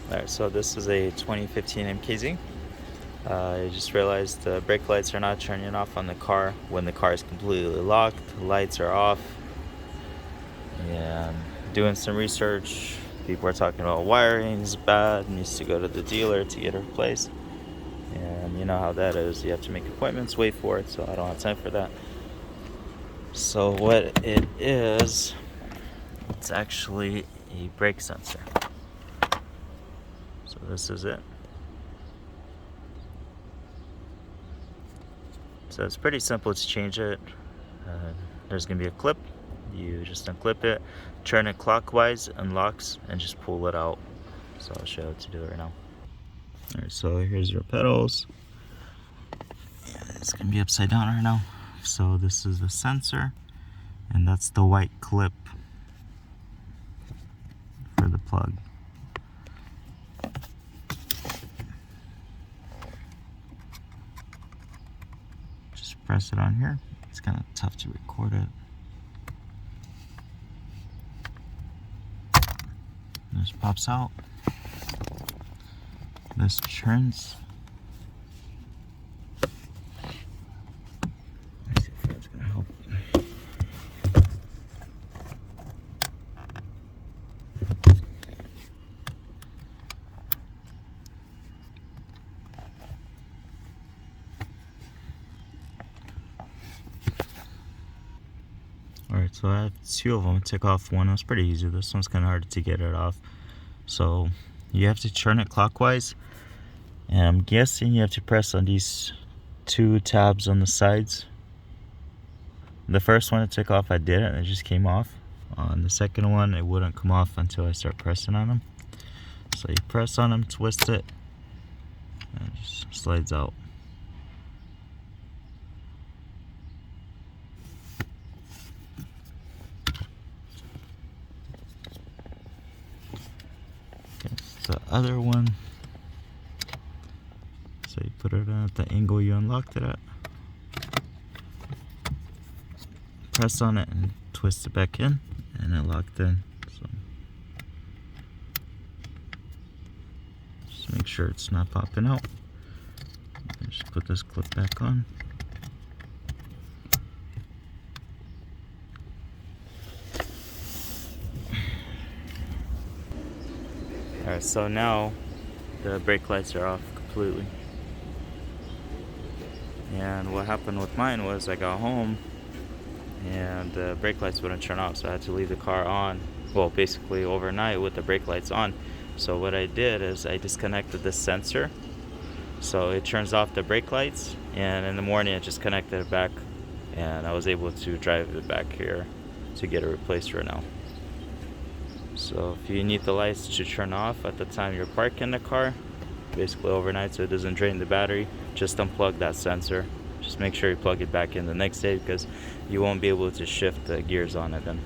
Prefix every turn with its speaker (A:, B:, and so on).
A: Alright, so this is a 2015 MKZ. I just realized the brake lights are not turning off on the car when the car is completely locked. The lights are off. And doing some research, people are talking about wiring is bad, needs to go to the dealer to get it replaced. And you know how that is. You have to make appointments, wait for it, so I don't have time for that. So what it is, it's actually a brake sensor. So this is it. So it's pretty simple to change it. There's gonna be a clip. You just unclip it, turn it clockwise, unlocks, and just pull it out. So I'll show you how to do it right now. Alright, so here's your pedals. And it's gonna be upside down right now. So this is the sensor, and that's the white clip for the plug. Just press it on here. It's kind of tough to record it. This pops out. This turns. Let's see if that's gonna help. Alright, so I have two of them. Take off one. It was pretty easy. This one's kind of hard to get it off. So you have to turn it clockwise. And I'm guessing you have to press on these two tabs on the sides. The first one to take off, I did it and it just came off. On the second one, it wouldn't come off until I start pressing on them. So you press on them, twist it, and it just slides out. Okay, the other one. So you put it at the angle you unlocked it at. Press on it and twist it back in, and it locked in. So just make sure it's not popping out. And just put this clip back on. Alright, so now the brake lights are off completely. And what happened with mine was I got home and the brake lights wouldn't turn off, so I had to leave the car on, well, basically overnight with the brake lights on. So what I did is I disconnected the sensor, so it turns off the brake lights, and in the morning I just connected it back, and I was able to drive it back here to get it replaced right now. So if you need the lights to turn off at the time you're parking the car, basically overnight, so it doesn't drain the battery, just unplug that sensor. Just make sure you plug it back in the next day, because you won't be able to shift the gears on it then.